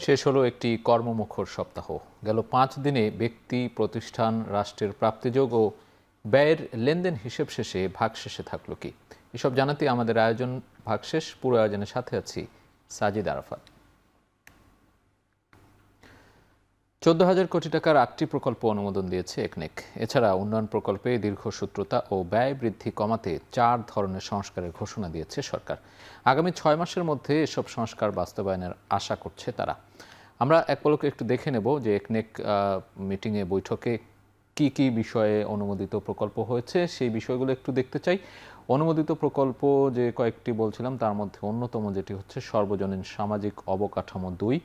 শেষ হলো একটি কর্মমুখর সপ্তাহ। গেল 5 দিনে ব্যক্তি, প্রতিষ্ঠান, রাষ্ট্রের প্রাপ্তিযোগ ও ব্যয়ের লেনদেন হিসেব শেষে ভাগশেষে থাকলো কি? এসব জানাতে আমাদের আয়োজন ভাগশেষ। পুরো আয়োজনের সাথে আছি সাজিদ আরাফাত। 14,000 কোটি টাকার 8টি প্রকল্প অনুমোদন দিয়েছে একনেক। এছাড়া উন্নয়ন প্রকল্পে দীর্ঘসূত্রতা ও ব্যয় বৃদ্ধি কমাতে 4 ধরনের সংস্কারের ঘোষণা দিয়েছে সরকার। আগামী 6 মাসের মধ্যে এসব সংস্কার বাস্তবায়নের আশা করছে তারা। আমরা এক পলকে একটু দেখে নেব যে একনেক মিটিংয়ে, বৈঠকে কি কি বিষয়ে অনুমোদিত প্রকল্প হয়েছে, সেই বিষয়গুলো একটু দেখতে চাই। অনুমোদিত প্রকল্প যে কয়েকটি বলছিলাম, তার মধ্যে অন্যতম যেটি হচ্ছে সর্বজনীন সামাজিক অবকাঠামো 2।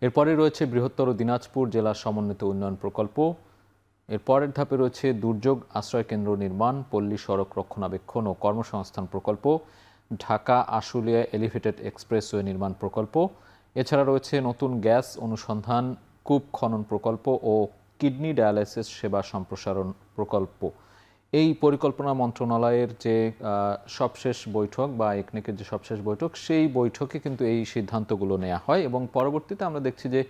এরপরে রয়েছে বৃহত্তর দিনাজপুর জেলা সমন্বিত উন্নয়ন প্রকল্প। এর পরের ধাপে রয়েছে দুর্যোগ আশ্রয় কেন্দ্র নির্মাণ, পল্লী সড়ক রক্ষণাবেক্ষণ ও কর্মসংস্থান প্রকল্প, ঢাকা আশুলিয়া এলিভেটেড এক্সপ্রেসওয়ে নির্মাণ প্রকল্প। এছাড়া রয়েছে নতুন গ্যাস অনুসন্ধান, কূপ খনন প্রকল্প ও কিডনি ডায়ালাইসিস সেবা সম্প্রসারণ প্রকল্প। এই পরিকল্পনা মন্ত্রণালয়ের যে সবশেষ বৈঠক বা একনেকের যে সবশেষ বৈঠক, সেই বৈঠকে কিন্তু এই সিদ্ধান্তগুলো নেওয়া হয় এবং পরবর্তীতে আমরা দেখছি যে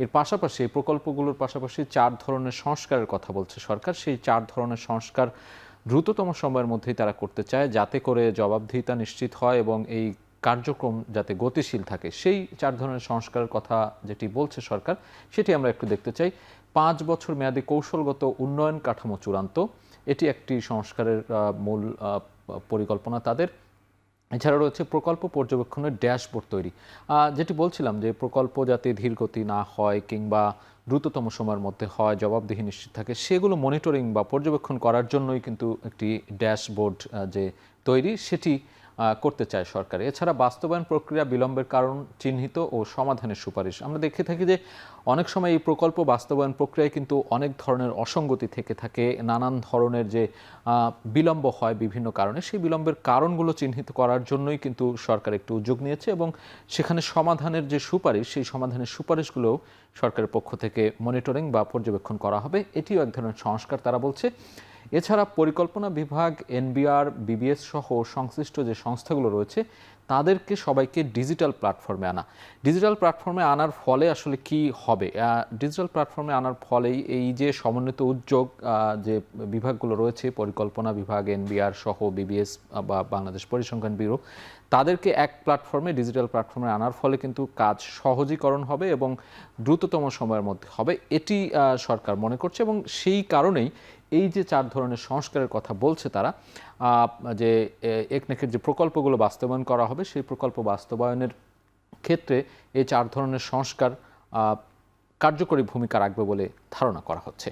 এর পাশাপাশি, এই প্রকল্পগুলোর পাশাপাশি 4 ধরনের সংস্কারের কথা বলছে সরকার। সেই 4 ধরনের সংস্কার দ্রুততম সময়ের মধ্যেই তারা করতে চায়, যাতে করে জবাবদিহিতা নিশ্চিত হয় এবং এই কার্যক্রম যাতে গতিশীল থাকে। সেই 4 ধরনের সংস্কারের কথা যেটি বলছে সরকার, সেটি আমরা একটু দেখতে চাই। 5 বছর মেয়াদী কৌশলগত উন্নয়ন কাঠামো চূড়ান্ত, এটি একটি সংস্কারের মূল পরিকল্পনা তাদের। এছাড়া রয়েছে প্রকল্প পর্যবেক্ষণের ড্যাশবোর্ড তৈরি। যেটি বলছিলাম যে প্রকল্প যাতে ধীরগতি না হয় কিংবা দ্রুততম সময়ের মধ্যে হয়, জবাবদিহি নিশ্চিত থাকে, সেগুলো মনিটরিং বা পর্যবেক্ষণ করার জন্যই কিন্তু একটি ড্যাশবোর্ড যে তৈরি, সেটি করতে চায় সরকার। এছাড়া বাস্তবায়ন প্রক্রিয়া বিলম্বের কারণ চিহ্নিত ও সমাধানের সুপারিশ। আমরা দেখে থাকি যে অনেক সময় এই প্রকল্প বাস্তবায়ন প্রক্রিয়ায় কিন্তু অনেক ধরনের অসঙ্গতি থেকে থাকে, নানান ধরনের যে বিলম্ব হয় বিভিন্ন কারণে, সেই বিলম্বের কারণগুলো চিহ্নিত করার জন্যই কিন্তু সরকার একটু উদ্যোগ নিয়েছে এবং সেখানে সমাধানের যে সুপারিশ, সেই সমাধানের সুপারিশগুলো সরকারের পক্ষ থেকে মনিটরিং বা পর্যবেক্ষণ করা হবে। এটিও এক ধরনের সংস্কার তারা বলছে। এছাড়া পরিকল্পনা বিভাগ, এনবিআর, বিবিএস সহ সংশ্লিষ্ট যে সংস্থাগুলো রয়েছে, তাদেরকে সবাইকে ডিজিটাল প্ল্যাটফর্মে আনা। ডিজিটাল প্ল্যাটফর্মে আনার ফলে আসলে কি হবে? ডিজিটাল প্ল্যাটফর্মে আনার ফলেই এই যে সমন্বিত উদ্যোগ যে বিভাগগুলো রয়েছে, পরিকল্পনা বিভাগ, এনবিআর সহ বিবিএস বা বাংলাদেশ পরিসংখ্যান ব্যুরো, তাদেরকে এক প্ল্যাটফর্মে, ডিজিটাল প্ল্যাটফর্মে আনার ফলে কিন্তু কাজ সহজীকরণ হবে এবং দ্রুততম সময়ের মধ্যে হবে, এটি সরকার মনে করছে। এবং সেই কারণেই এই যে 4 ধরনের সংস্কারের কথা বলছে তারা, যে একনেকের যে প্রকল্পগুলো বাস্তবায়ন করা হবে, সেই প্রকল্প বাস্তবায়নের ক্ষেত্রে এই 4 ধরনের সংস্কার কার্যকরী ভূমিকা রাখবে বলে ধারণা করা হচ্ছে।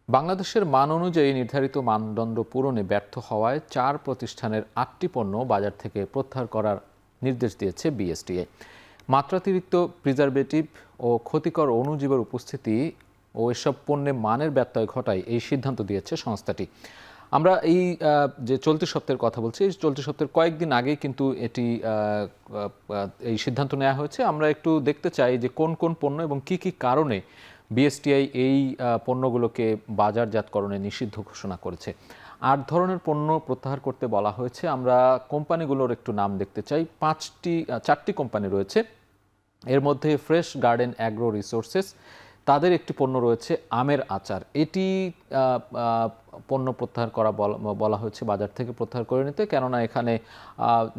বাংলাদেশের মান অনুযায়ী নির্ধারিত মানদণ্ড পূরণে ব্যর্থ হওয়ায় 4 প্রতিষ্ঠানের 8টি পণ্য বাজার থেকে প্রত্যাহার করার নির্দেশ দিয়েছে বিএসটিআই। মাত্রাতিরিক্ত প্রিজারভেটিভ ও ক্ষতিকর অণুজীবের উপস্থিতি ও এসব পণ্যে মানের ব্যত্যয় ঘটায় এই সিদ্ধান্ত দিয়েছে সংস্থাটি। আমরা এই যে চলতি সপ্তাহের কথা বলছি, এই চলতি সপ্তাহের কয়েকদিন আগেই কিন্তু এটি এই সিদ্ধান্ত নেওয়া হয়েছে। আমরা একটু দেখতে চাই যে কোন কোন পণ্য এবং কি কি কারণে বিএসটিআই এই পণ্যগুলোকে বাজারজাতকরণে নিষিদ্ধ ঘোষণা করেছে। 8 ধরনের পণ্য প্রত্যাহার করতে বলা হয়েছে। আমরা কোম্পানিগুলোর একটু নাম দেখতে চাই। 4টি কোম্পানি রয়েছে। এর মধ্যে ফ্রেশ গার্ডেন অ্যাগ্রো রিসোর্সেস, তাদের একটি পণ্য রয়েছে আমের আচার। এটি পণ্য প্রত্যাহার করা বলা হয়েছে, বাজার থেকে প্রত্যাহার করে নিতে, কেননা এখানে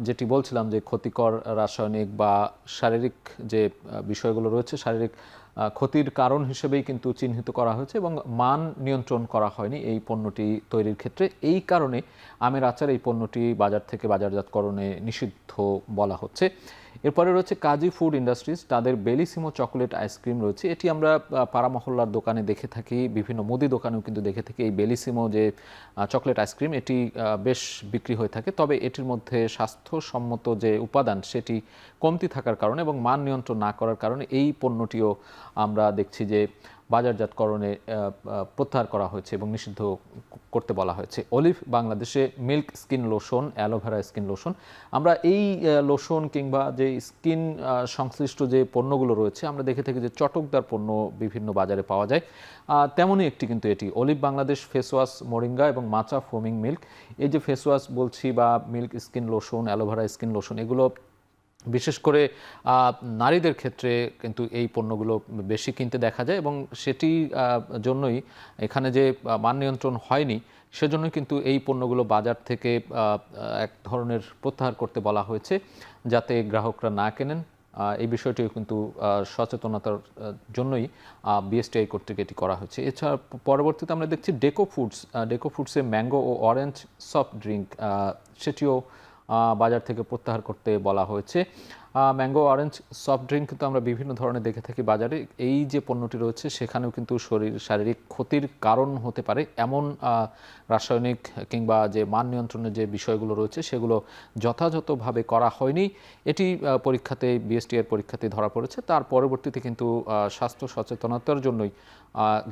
যেটি বলছিলাম যে ক্ষতিকর রাসায়নিক বা শারীরিক যে বিষয়গুলো রয়েছে, শারীরিক ক্ষতির কারণ হিসেবেই কিন্তু চিহ্নিত করা হয়েছে এবং মান নিয়ন্ত্রণ করা হয়নি এই পণ্যটি তৈরির ক্ষেত্রে। এই কারণে আমের আচার এই পণ্যটি বাজার থেকে বাজারজাতকরণে নিষিদ্ধ বলা হচ্ছে। এরপরে রয়েছে কাজী ফুড ইন্ডাস্ট্রিজ, তাদের বেলিসিমো চকোলেট আইসক্রিম রয়েছে। এটি আমরা পাড়া মহল্লার দোকানে দেখে থাকি, বিভিন্ন মুদি দোকানেও কিন্তু দেখে থাকি এই বেলিসিমো যে চকলেট আইসক্রিম, এটি বেশ বিক্রি হয়ে থাকে। তবে এটির মধ্যে স্বাস্থ্যসম্মত যে উপাদান, সেটি কমতি থাকার কারণে এবং মান নিয়ন্ত্রণ না করার কারণে এই পণ্যটিও আমরা দেখছি যে বাজারজাতকরণে প্রত্যাহার করা হয়েছে এবং নিষিদ্ধ করতে বলা হয়েছে। অলিভ বাংলাদেশে milk skin lotion, aloe vera skin lotion, আমরা এই লোশন কিংবা যে স্কিন সংশ্লিষ্ট যে পণ্যগুলো রয়েছে, আমরা দেখে থাকি যে চটকদার পণ্য বিভিন্ন বাজারে পাওয়া যায়। তেমনই একটি কিন্তু এটি olive Bangladesh face wash, moringa এবং মাচা ফোমিং মিল্ক। এই যে ফেস ওয়াশ বলছি বা milk skin lotion, aloe vera skin lotion, এগুলো বিশেষ করে নারীদের ক্ষেত্রে কিন্তু এই পণ্যগুলো বেশি কিনতে দেখা যায় এবং সেটি জন্যই এখানে যে মান নিয়ন্ত্রণ হয়নি সেজন্যই কিন্তু এই পণ্যগুলো বাজার থেকে এক ধরনের প্রত্যাহার করতে বলা হয়েছে যাতে গ্রাহকরা না কেনেন। এই বিষয়টিও কিন্তু সচেতনতার জন্যই বিএসটিআই কর্তৃক এটি করা হয়েছে। এছাড়া পরবর্তীতে আমরা দেখছি ডেকো ফুডসে ম্যাঙ্গো ও অরেঞ্জ সফট ড্রিঙ্ক সেটিও বাজার থেকে প্রত্যাহার করতে বলা হয়েছে। ম্যাঙ্গো অরেঞ্জ সফট ড্রিঙ্ক কিন্তু আমরা বিভিন্ন ধরনের দেখে থাকি বাজারে। এই যে পণ্যটি রয়েছে সেখানেও কিন্তু শারীরিক ক্ষতির কারণ হতে পারে এমন রাসায়নিক কিংবা যে মান নিয়ন্ত্রণের যে বিষয়গুলো রয়েছে সেগুলো যথাযথভাবে করা হয়নি। এটি বিএসটিআই পরীক্ষাতে ধরা পড়েছে। তার পরবর্তীতে কিন্তু স্বাস্থ্য সচেতনতার জন্যই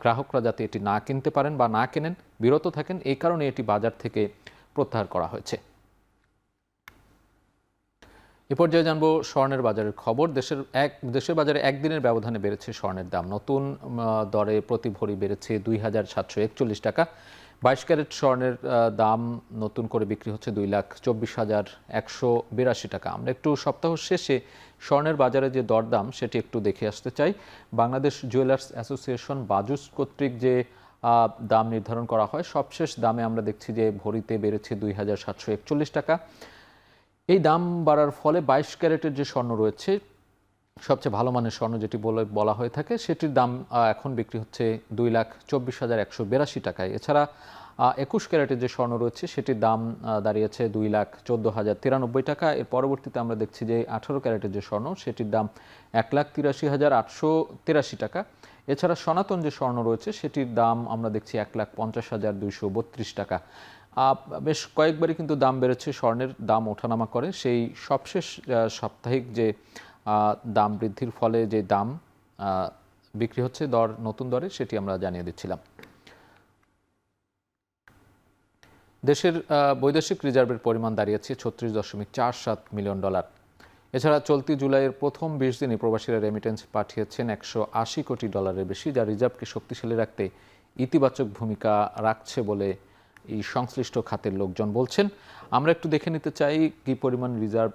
গ্রাহকরা যাতে এটি না কিনতে পারেন বা না কেনেন, বিরত থাকেন, এই কারণে এটি বাজার থেকে প্রত্যাহার করা হয়েছে। এ পর্যায়ে জানবো স্বর্ণের বাজারের খবর। দেশের বাজারে একদিনের ব্যবধানে বেড়েছে স্বর্ণের দাম। নতুন দরে প্রতি ভরি বেড়েছে ২,৭৪১ টাকা। ২২ ক্যারেট স্বর্ণের দাম নতুন করে বিক্রি হচ্ছে ২,২৪,১৮২ টাকা। আমরা একটু সপ্তাহ শেষে স্বর্ণের বাজারে যে দরদাম সেটি একটু দেখে আসতে চাই। বাংলাদেশ জুয়েলার্স অ্যাসোসিয়েশন বাজুস কর্তৃক যে দাম নির্ধারণ করা হয়, সবশেষ দামে আমরা দেখছি যে ভরিতে বেড়েছে ২,৭৪১ টাকা। এই দাম বাড়ার ফলে ২২ ক্যারেটের যে স্বর্ণ রয়েছে, সবচেয়ে ভালো মানের স্বর্ণ যেটি বলা হয়ে থাকে, সেটির দাম এখন বিক্রি হচ্ছে ২,২৪,১৮২ টাকায়। এছাড়া ২১ ক্যারেটের যে স্বর্ণ রয়েছে সেটির দাম দাঁড়িয়েছে ২,১৪,০৯৩ টাকা। এর পরবর্তীতে আমরা দেখছি যে ১৮ ক্যারেটের যে স্বর্ণ সেটির দাম ১,৮৩,৮৮৩ টাকা। এছাড়া সনাতন যে স্বর্ণ রয়েছে সেটির দাম আমরা দেখছি ১,৫০,২৩২ টাকা। বেশ কয়েকবারই কিন্তু দাম বেড়েছে, স্বর্ণের দাম ওঠানামা করে। সেই সবশেষ সাপ্তাহিক যে দাম বৃদ্ধির ফলে যে দাম বিক্রি হচ্ছে নতুন দরে, সেটি আমরা জানিয়ে দিচ্ছিলাম। দেশের বৈদেশিক রিজার্ভের পরিমাণ দাঁড়িয়েছে ৩৬.৪৭ মিলিয়ন ডলার। এছাড়া চলতি জুলাইয়ের প্রথম ২০ দিনে প্রবাসীরা রেমিটেন্স পাঠিয়েছেন ১৮০ কোটি ডলারের বেশি, যা রিজার্ভকে শক্তিশালী রাখতে ইতিবাচক ভূমিকা রাখছে বলে এই সংশ্লিষ্ট খাতের লোকজন বলছেন। আমরা একটু দেখে নিতে চাই কি পরিমাণ রিজার্ভ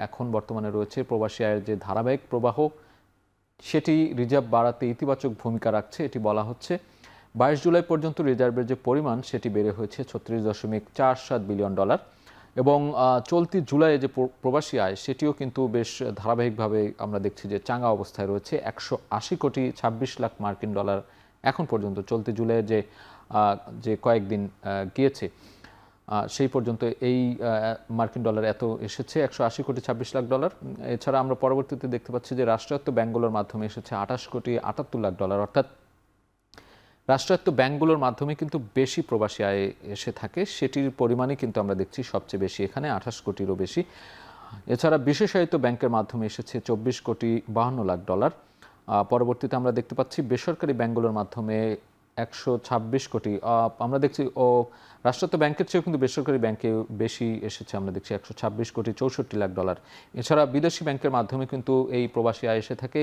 এখন বর্তমানে রয়েছে। প্রবাসী আয়ের যে ধারাবাহিক প্রবাহ সেটি রিজার্ভ বাড়াতে ইতিবাচক ভূমিকা রাখছে এটি বলা হচ্ছে। ২২ জুলাই পর্যন্ত রিজার্ভের যে পরিমাণ সেটি বেড়ে হয়েছে ৩৬.৪৭ বিলিয়ন ডলার এবং চলতি জুলাইয়ে যে প্রবাসী আয় সেটিও কিন্তু বেশ ধারাবাহিকভাবে আমরা দেখছি যে চাঙ্গা অবস্থায় রয়েছে। ১৮০,২৬,০০,০০০ মার্কিন ডলার এখন পর্যন্ত চলতি জুলাইয়ের যে কয়েকদিন গিয়েছে সেই পর্যন্ত এই মার্কিন ডলার এত এসেছে ১৮০,২৬,০০,০০০ ডলার। এছাড়া আমরা পরবর্তীতে দেখতে পাচ্ছি যে রাষ্ট্রায়ত্ত ব্যাংকগুলোর মাধ্যমে এসেছে ২৮,৭৮,০০,০০০ ডলার। অর্থাৎ রাষ্ট্রায়ত্ত ব্যাংকগুলোর মাধ্যমে কিন্তু বেশি প্রবাসী আয় এসে থাকে, সেটির পরিমাণই কিন্তু আমরা দেখছি সবচেয়ে বেশি, এখানে ২৮ কোটিরও বেশি। এছাড়া বিশেষায়িত ব্যাংকের মাধ্যমে এসেছে ২৪,৫২,০০,০০০ ডলার। পরবর্তীতে আমরা দেখতে পাচ্ছি বেসরকারি ব্যাংকগুলোর মাধ্যমে ১২৬ কোটি। আমরা দেখছি রাষ্ট্রায়ত্ত ব্যাংকের চেয়েও কিন্তু বেসরকারি ব্যাংকে বেশি এসেছে, আমরা দেখছি ১২৬,৬৪,০০,০০০ ডলার। এছাড়া বিদেশি ব্যাংকের মাধ্যমে কিন্তু এই প্রবাসী আয় এসে থাকে,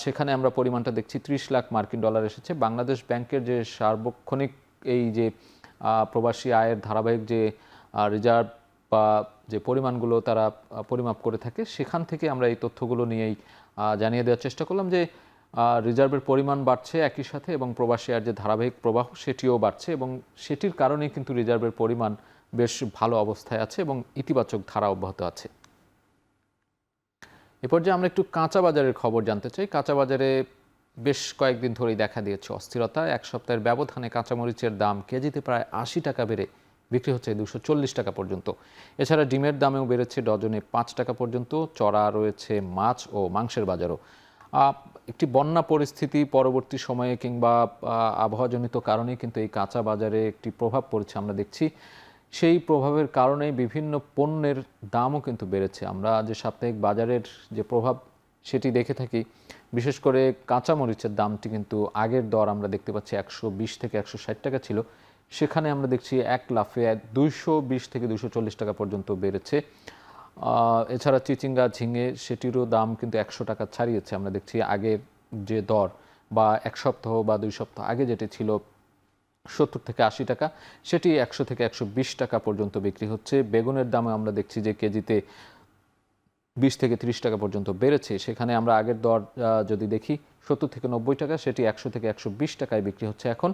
সেখানে আমরা পরিমাণটা দেখছি ৩০ লাখ মার্কিন ডলার এসেছে। বাংলাদেশ ব্যাংকের যে সার্বক্ষণিক এই যে প্রবাসী আয়ের ধারাবাহিক যে রিজার্ভ বা যে পরিমাণগুলো তারা পরিমাপ করে থাকে, সেখান থেকে আমরা এই তথ্যগুলো নিয়েই জানিয়ে দেওয়ার চেষ্টা করলাম যে রিজার্ভের পরিমাণ বাড়ছে একই সাথে এবং প্রবাসী আয়ের যে ধারাবাহিক প্রবাহ সেটিও বাড়ছে এবং সেটির কারণেই কিন্তু রিজার্ভের পরিমাণ বেশ ভালো অবস্থায় আছে এবং ইতিবাচক ধারা অব্যাহত আছে। এ পর্যায়ে আমরা একটু কাঁচা বাজারের খবর জানতে চাই। কাঁচা বাজারে বেশ কয়েকদিন ধরেই দেখা দিয়েছে অস্থিরতা। এক সপ্তাহের ব্যবধানে কাঁচামরিচের দাম কেজিতে প্রায় ৮০ টাকা বেড়ে বিক্রি হচ্ছে ২৪০ টাকা পর্যন্ত। এছাড়া ডিমের দামেও বেড়েছে ডজনে ৫ টাকা পর্যন্ত। চড়া রয়েছে মাছ ও মাংসের বাজারও। একটি বন্যা পরিস্থিতি পরবর্তী সময়ে কিংবা আবহাওয়াজনিত কারণেই কিন্তু এই কাঁচা বাজারে একটি প্রভাব পড়েছে আমরা দেখছি। সেই প্রভাবের কারণে বিভিন্ন পণ্যের দামও কিন্তু বেড়েছে। আমরা যে সাপ্তাহিক বাজারের যে প্রভাব সেটি দেখে থাকি, বিশেষ করে কাঁচামরিচের দামটি কিন্তু আগের দর আমরা দেখতে পাচ্ছি ১২০ থেকে ১৬০ টাকা ছিল, সেখানে আমরা দেখছি এক লাফে ২২০ থেকে ২৪০ টাকা পর্যন্ত বেড়েছে। এছাড়া চিচিঙ্গা, ঝিঙে সেটিরও দাম কিন্তু ১০০ টাকা ছাড়িয়েছে। আমরা দেখছি আগের যে দর বা এক সপ্তাহ বা ২ সপ্তাহ আগে যেটি ছিল ৭০ থেকে ৮০ টাকা, সেটি ১০০ থেকে ১২০ টাকা পর্যন্ত বিক্রি হচ্ছে। বেগুনের দামে আমরা দেখছি যে কেজিতে 20 থেকে 30 টাকা পর্যন্ত বেড়েছে। সেখানে আমরা আগের দর যদি দেখি 70 থেকে 90 টাকা, সেটি 100 থেকে 120 টাকায় বিক্রি হচ্ছে এখন।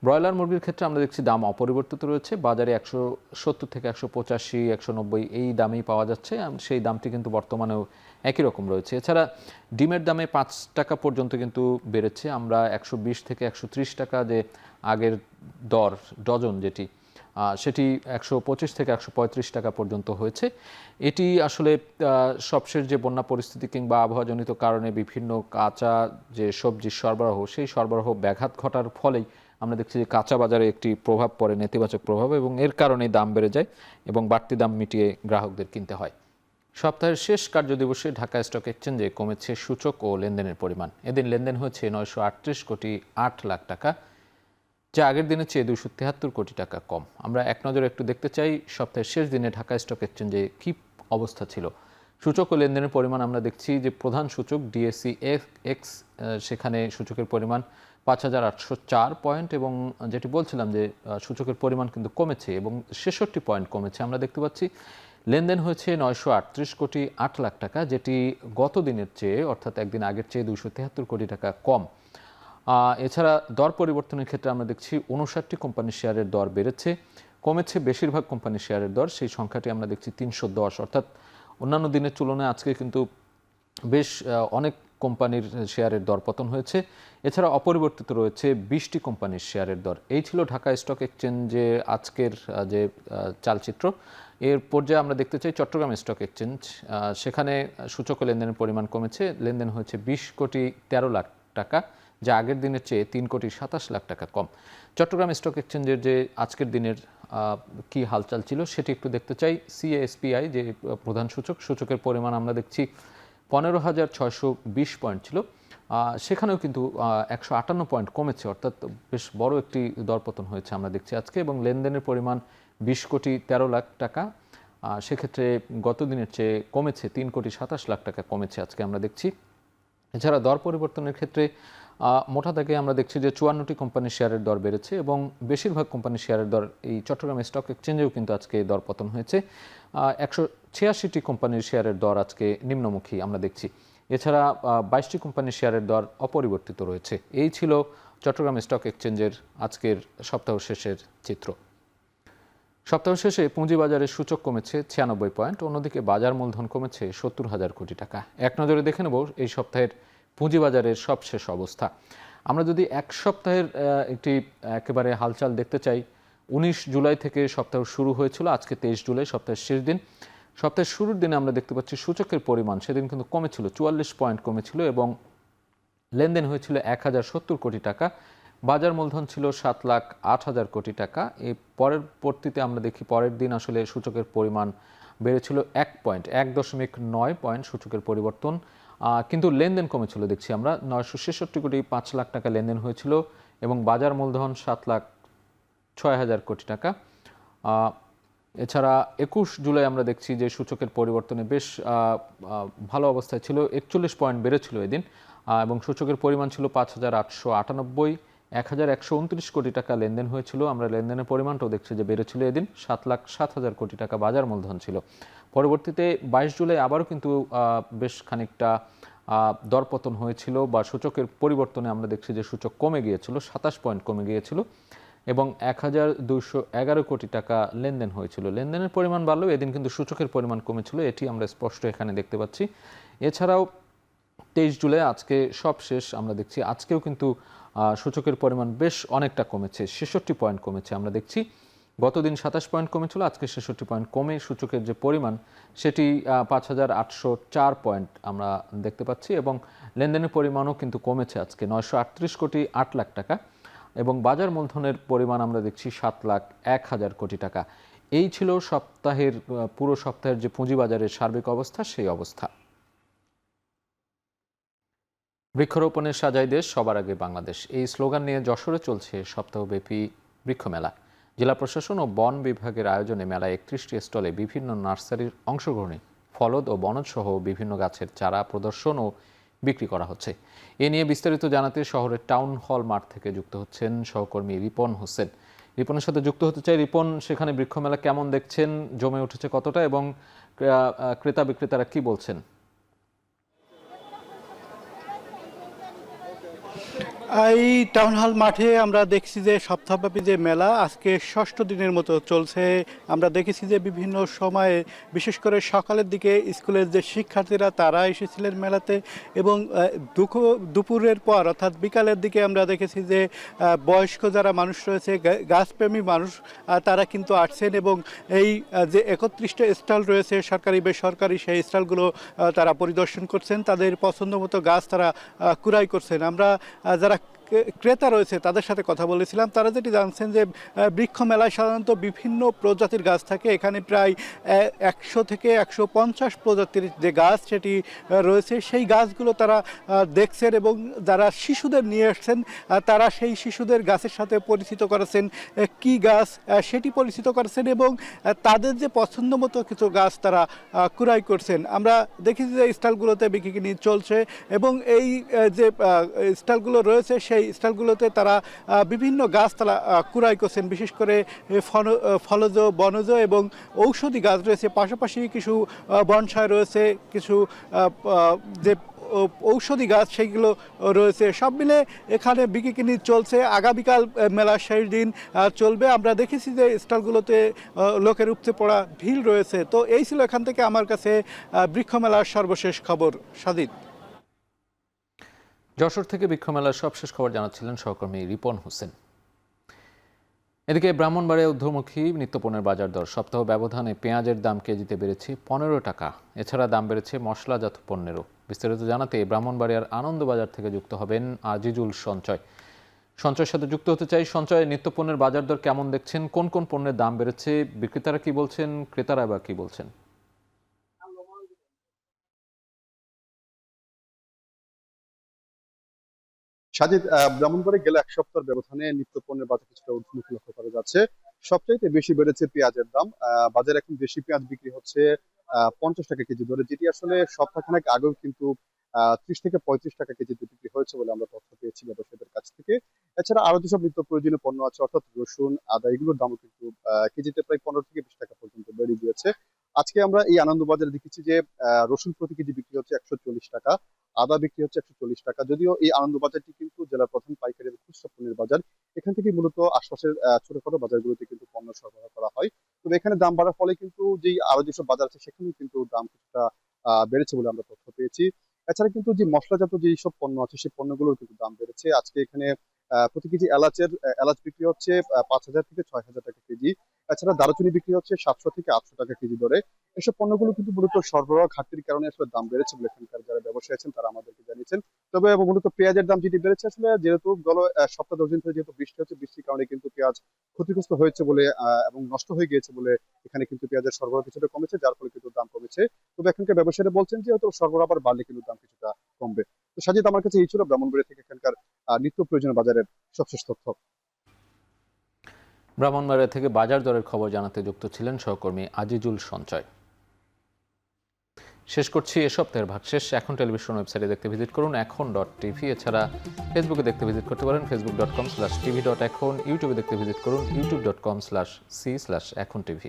ব্রয়লার মুরগির ক্ষেত্রে আমরা দেখছি দাম অপরিবর্তিত রয়েছে, বাজারে 170 থেকে 185, 190 এই দামেই পাওয়া যাচ্ছে। সেই দামটি কিন্তু বর্তমানেও একই রকম রয়েছে। এছাড়া ডিমের দামে 5 টাকা পর্যন্ত কিন্তু বেড়েছে। আমরা 120 থেকে 130 টাকা যে আগের দর ডজন যেটি, সেটি 125 থেকে 135 টাকা পর্যন্ত হয়েছে। এটি আসলে সবশেষ যে বন্যা পরিস্থিতি কিংবা আবহাওয়াজনিত কারণে বিভিন্ন কাঁচা যে সবজির সরবরাহ, সেই সরবরাহ ব্যাঘাত ঘটার ফলেই আমরা দেখছি যে কাঁচা বাজারে একটি প্রভাব পড়ে, নেতিবাচক প্রভাব, এবং এর কারণেই দাম বেড়ে যায় এবং বাড়তি দাম মিটিয়ে গ্রাহকদের কিনতে হয়। সপ্তাহের শেষ কার্যদিবসে ঢাকা স্টক এক্সচেঞ্জে কমেছে সূচক ও লেনদেনের পরিমাণ। এদিন লেনদেন হয়েছে 938 কোটি 8 লাখ টাকা, যা আগের দিনের চেয়ে 273 কোটি টাকা কম। আমরা এক নজরে একটু দেখতে চাই সপ্তাহের শেষ দিনে ঢাকা স্টক এক্সচেঞ্জে কী অবস্থা ছিল। সূচক ও লেনদেনের পরিমাণ আমরা দেখছি যে প্রধান সূচক ডিএসসি এক্স, সেখানে সূচকের পরিমাণ 5804 পয়েন্ট, এবং যেটি বলছিলাম যে সূচকের পরিমাণ কিন্তু কমেছে এবং 66 পয়েন্ট কমেছে। আমরা দেখতে পাচ্ছি লেনদেন হয়েছে 938 কোটি 8 লাখ টাকা, যেটি গত দিনের চেয়ে অর্থাৎ একদিন আগের চেয়ে 273 কোটি টাকা কম। এছাড়া দর পরিবর্তনের ক্ষেত্রে আমরা দেখছি 59টি কোম্পানির শেয়ারের দর বেড়েছে, কমেছে বেশিরভাগ কোম্পানির শেয়ারের দর, সেই সংখ্যাটি আমরা দেখছি 310, অর্থাৎ অন্যান্য দিনের তুলনায় আজকে কিন্তু বেশ অনেক কোম্পানির শেয়ারের দর পতন হয়েছে। এছাড়া অপরিবর্তিত রয়েছে 20টি কোম্পানির শেয়ারের দর। এই ছিল ঢাকা স্টক এক্সচেঞ্জে আজকের যে চালচিত্র। এর পর্যায়ে আমরা দেখতে চাই চট্টগ্রাম স্টক এক্সচেঞ্জ। সেখানে সূচক লেনদেনের পরিমাণ কমেছে, লেনদেন হয়েছে 20 কোটি 13 লাখ টাকা, যা আগের দিনের চেয়ে 3 কোটি 27 লাখ টাকা কম। চট্টগ্রাম স্টক এক্সচেঞ্জের যে আজকের দিনের কি হালচাল ছিল সেটি একটু দেখতে চাই। সিএসপিআই যে প্রধান সূচক, সূচকের পরিমাণ আমরা দেখছি 15,620 পয়েন্ট ছিল, সেখানেও কিন্তু 158 পয়েন্ট কমেছে, অর্থাৎ বেশ বড় একটি দরপতন হয়েছে আমরা দেখছি আজকে, এবং লেনদেনের পরিমাণ 20 কোটি 13 লাখ টাকা, সেক্ষেত্রে গত দিনের চেয়ে কমেছে 3 কোটি 27 লাখ টাকা কমেছে আজকে আমরা দেখছি। এছাড়া দর পরিবর্তনের ক্ষেত্রে মোটা দাগে আমরা দেখছি যে 54টি কোম্পানির শেয়ারের দর বেড়েছে এবং বেশিরভাগ কোম্পানির শেয়ারের দর এই চট্টগ্রাম স্টক এক্সচেঞ্জেও কিন্তু আজকে দর পতন হয়েছে। 186টি কোম্পানির শেয়ারের দর আজকে নিম্নমুখী আমরা দেখছি। এছাড়া 22টি কোম্পানির শেয়ারের দর অপরিবর্তিত রয়েছে। এই ছিল চট্টগ্রাম স্টক এক্সচেঞ্জের আজকের সপ্তাহ শেষের চিত্র। সপ্তাহ শেষে পুঁজিবাজারের সূচক কমেছে 96 পয়েন্ট, অন্যদিকে বাজার মূলধন কমেছে 70,000 কোটি টাকা। এক নজরে দেখে নেব এই সপ্তাহের পুঁজিবাজারের সবশেষ অবস্থা। আমরা যদি এক সপ্তাহের একটি একেবারে হালচাল দেখতে চাই, 19 জুলাই থেকে সপ্তাহ শুরু হয়েছিল, আজকে 23 জুলাই সপ্তাহের শেষ দিন। সপ্তাহের শুরুর দিনে আমরা দেখতে পাচ্ছি সূচকের পরিমাণ সেদিন কিন্তু কমেছিল, 44 পয়েন্ট কমেছিল এবং লেনদেন হয়েছিল 1070 কোটি টাকা। বাজার মূলধন ছিল 7,08,000 কোটি টাকা। এই পরবর্তীতে আমরা দেখি পরের দিন আসলে সূচকের পরিমাণ বেড়েছিল 1.9 পয়েন্ট সূচকের পরিবর্তন, কিন্তু লেনদেন কমেছিল দেখছি আমরা। 966 কোটি 5 লাখ টাকা লেনদেন হয়েছিল এবং বাজার মূলধন 7,06,000 কোটি টাকা। এছাড়া 21 জুলাই আমরা দেখছি যে সূচকের পরিবর্তনে বেশ ভালো অবস্থায় ছিল, 41 পয়েন্ট বেড়েছিল এদিন এবং সূচকের পরিমাণ ছিল 5,898, 1,129 কোটি টাকা লেনদেন হয়েছিল। আমরা লেনদেনের পরিমাণটাও দেখছি যে বেড়েছিল এদিন, 7,07,000 কোটি টাকা বাজার মূলধন ছিল। পরবর্তীতে 22 জুলাই আবারও কিন্তু বেশ খানিকটা দরপতন হয়েছিল বা সূচকের পরিবর্তনে আমরা দেখছি যে সূচক কমে গিয়েছিল, 27 পয়েন্ট কমে গিয়েছিল এবং 1,211 কোটি টাকা লেনদেন হয়েছিল। লেনদেনের পরিমাণ বাড়লেও এদিন কিন্তু সূচকের পরিমাণ কমেছিল, এটি আমরা স্পষ্ট এখানে দেখতে পাচ্ছি। এছাড়াও 23 জুলাই আজকে সব শেষ আমরা দেখছি, আজকেও কিন্তু সূচকের পরিমাণ বেশ অনেকটা কমেছে, 66 পয়েন্ট কমেছে আমরা দেখছি। গতদিন 27 পয়েন্ট কমেছিল, আজকে 66 পয়েন্ট কমে সূচকের যে পরিমাণ সেটি 5,804 পয়েন্ট আমরা দেখতে পাচ্ছি এবং লেনদেনের পরিমাণও কিন্তু কমেছে আজকে, 938 কোটি 8 লাখ টাকা এবং বাজার মূলধনের পরিমাণ আমরা দেখছি 7,01,000 কোটি টাকা। এই ছিল সপ্তাহের পুরো সপ্তাহের যে পুঁজিবাজারের সার্বিক অবস্থা, সেই অবস্থা। বৃক্ষরোপণের সাজাই দেশ, সবার আগে বাংলাদেশ, এই স্লোগান নিয়ে যশোরে চলছে সপ্তাহব্যাপী বৃক্ষমেলা। জেলা প্রশাসন ও বন বিভাগের আয়োজনে মেলায় 31টি স্টলে বিভিন্ন নার্সারির অংশগ্রহণে ফলদ ও বনজ সহ বিভিন্ন গাছের চারা প্রদর্শন ও বিক্রি করা হচ্ছে। এ নিয়ে বিস্তারিত জানাতে শহরের টাউন হল মাঠ থেকে যুক্ত হচ্ছেন সহকর্মী রিপন হোসেন। রিপনের সাথে যুক্ত হতে চাই। রিপন, সেখানে বৃক্ষমেলা কেমন দেখছেন, জমে উঠেছে কতটা এবং ক্রেতা বিক্রেতারা কি বলছেন? এই টাউন হল মাঠে আমরা দেখছি যে সপ্তাহব্যাপী যে মেলা আজকে ষষ্ঠ দিনের মতো চলছে। আমরা দেখেছি যে বিভিন্ন সময়ে বিশেষ করে সকালের দিকে স্কুলের যে শিক্ষার্থীরা তারা এসেছিলেন মেলাতে, এবং দুপুরের পর অর্থাৎ বিকালের দিকে আমরা দেখেছি যে বয়স্ক যারা মানুষ রয়েছে, গাছপ্রেমী মানুষ, তারা কিন্তু আসছেন এবং এই যে 31টা স্টল রয়েছে সরকারি বেসরকারি, সেই স্টলগুলো তারা পরিদর্শন করছেন, তাদের পছন্দ মতো গাছ তারা ক্রয় করছেন। আমরা যারা ক্রেতা রয়েছে তাদের সাথে কথা বলেছিলাম, তারা যেটি জানছেন যে বৃক্ষ মেলায় সাধারণত বিভিন্ন প্রজাতির গাছ থাকে। এখানে প্রায় 100 থেকে 150 প্রজাতির যে গাছ সেটি রয়েছে, সেই গাছগুলো তারা দেখছেন এবং যারা শিশুদের নিয়ে আসছেন তারা সেই শিশুদের গাছের সাথে পরিচিত করেছেন, কি গাছ সেটি পরিচিত করেছেন এবং তাদের যে পছন্দ মতো কিছু গাছ তারা ক্রয় করছেন। আমরা দেখেছি যে স্টলগুলোতে বিক্রি চলছে এবং এই যে স্টলগুলো রয়েছে সেই স্টলগুলোতে তারা বিভিন্ন গাছ তারা ক্রয় করছেন, বিশেষ করে ফলজ, বনজ এবং ঔষধি গাছ রয়েছে, পাশাপাশি কিছু বনসাই রয়েছে, কিছু যে ঔষধি গাছ সেইগুলো রয়েছে। সব মিলে এখানে বিক্রি চলছে। আগামীকাল মেলার শেষ দিন চলবে। আমরা দেখেছি যে স্টলগুলোতে লোকের উপচে পড়া ভিড় রয়েছে। তো এই ছিল এখান থেকে আমার কাছে বৃক্ষ মেলার সর্বশেষ খবর। সাদিদ। যশোর থেকে বৃক্ষ মেলার সবশেষ খবর জানাচ্ছিলেন সহকর্মী রিপন হোসেন। এদিকে ব্রাহ্মণবাড়িয়া ঊর্ধ্বমুখী নিত্যপণ্যের বাজার দর সপ্তাহ ব্যবধানে পেঁয়াজের দাম কেজিতে বেড়েছে 15 টাকা। এছাড়া দাম বেড়েছে মশলাজাত পণ্যেরও। বিস্তারিত জানাতে ব্রাহ্মণবাড়িয়ার আনন্দবাজার থেকে যুক্ত হবেন আজিজুল সঞ্চয়। সঞ্চয়ের সাথে যুক্ত হতে চাই। সঞ্চয়, নিত্যপণ্যের বাজার দর কেমন দেখছেন? কোন কোন পণ্যের দাম বেড়েছে? বিক্রেতারা কি বলছেন, ক্রেতারা বা কি বলছেন? সাজিদ, ব্রাহ্মণবাড়ি গেলে এক সপ্তাহের ব্যবধানে নিত্যপণ্যের বাজার কিছুটা ঊর্ধ্বমুখী লক্ষ্য করা যাচ্ছে। সবচাইতে বেশি বেড়েছে পেঁয়াজের দাম। বাজারে এখন দেশি পেঁয়াজ বিক্রি হচ্ছে 50 টাকা কেজি দরে, যেটি আসলে সপ্তাহখানেক আগেও কিন্তু 30 থেকে 35 টাকা কেজিতে বিক্রি হয়েছে বলে আমরা তথ্য পেয়েছি ব্যবসায়ীদের কাছ থেকে। এছাড়া আরো যেসব নিত্য প্রয়োজনীয় পণ্য আছে অর্থাৎ রসুন, আদা, এগুলোর দামও কিন্তু কেজিতে প্রায় 15 থেকে 20 টাকা পর্যন্ত বেড়ে গিয়েছে। আজকে আমরা এই আনন্দবাজারে দেখেছি যে রসুন প্রতি কেজি বিক্রি হচ্ছে 140 টাকা, আদা বিক্রি হচ্ছে 140 টাকা। যদিও এই আনন্দবাজারটি কিন্তু জেলার প্রধান পাইকারি এবং খুচরা পণ্যের বাজার, এখান থেকে মূলত আশপাশের ছোটখাটো বাজারগুলোতে কিন্তু পণ্য সরবরাহ করা হয়। তবে এখানে দাম বাড়ার ফলে কিন্তু যেই আরো যেসব বাজার আছে সেখানেও কিন্তু দাম কিছুটা বেড়েছে বলে আমরা তথ্য পেয়েছি। এছাড়া কিন্তু যে মশলাজাত যেই সব পণ্য আছে সেই পণ্যগুলোর কিন্তু দাম বেড়েছে। আজকে এখানে প্রতি কেজি এলাচ বিক্রি হচ্ছে 5,000 থেকে 6,000 টাকা কেজি। এছাড়া দারুচিনি বিক্রি হচ্ছে 700 থেকে 800 টাকা কেজি দরে। এসব পণ্যগুলো কিন্তু মূলত সরবরাহ ঘাটতির কারণে আসলে দাম বেড়েছে বলে এখানকার যারা ব্যবসায়ী আছেন তারা আমাদেরকে জানিয়েছেন। তবে মূলত পেঁয়াজের দাম যেটি বেড়েছে আসলে যেহেতু সপ্তাহ 10 দিন ধরে যেহেতু বৃষ্টি হচ্ছে, বৃষ্টির কারণে কিন্তু পেঁয়াজ ক্ষতিগ্রস্ত হয়েছে বলে এবং নষ্ট হয়ে গিয়েছে বলে এখানে কিন্তু পেঁয়াজের সরবরাহ কিছুটা কমেছে, যার ফলে কিন্তু দাম কমেছে। তবে এখানকার ব্যবসায়ীরা বলছেন যে হয়তো সরবরাহ আবার বাড়লে কিন্তু দাম কিছুটা কমবে। তো সাজিদ, আমার কাছে এই ছিল ব্রাহ্মণবাড়িয়া থেকে এখানকার নিত্য প্রয়োজনীয় বাজারের সবশেষ তথ্য। ব্রাহ্মণবাড়িয়া থেকে বাজার দরের খবর জানাতে যুক্ত ছিলেন সহকর্মী আজিজুল সঞ্চয়। শেষ করছি এ সপ্তাহের ভাগশেষ। এখন টেলিভিশন ওয়েবসাইটে দেখতে ভিজিট করুন এখন.টিভি। এছাড়া ফেসবুকে দেখতে ভিজিট করতে পারেন facebook.com/tv.এখন। ইউটিউবে দেখতে ভিজিট করুন youtube.com/c/ekhonTV।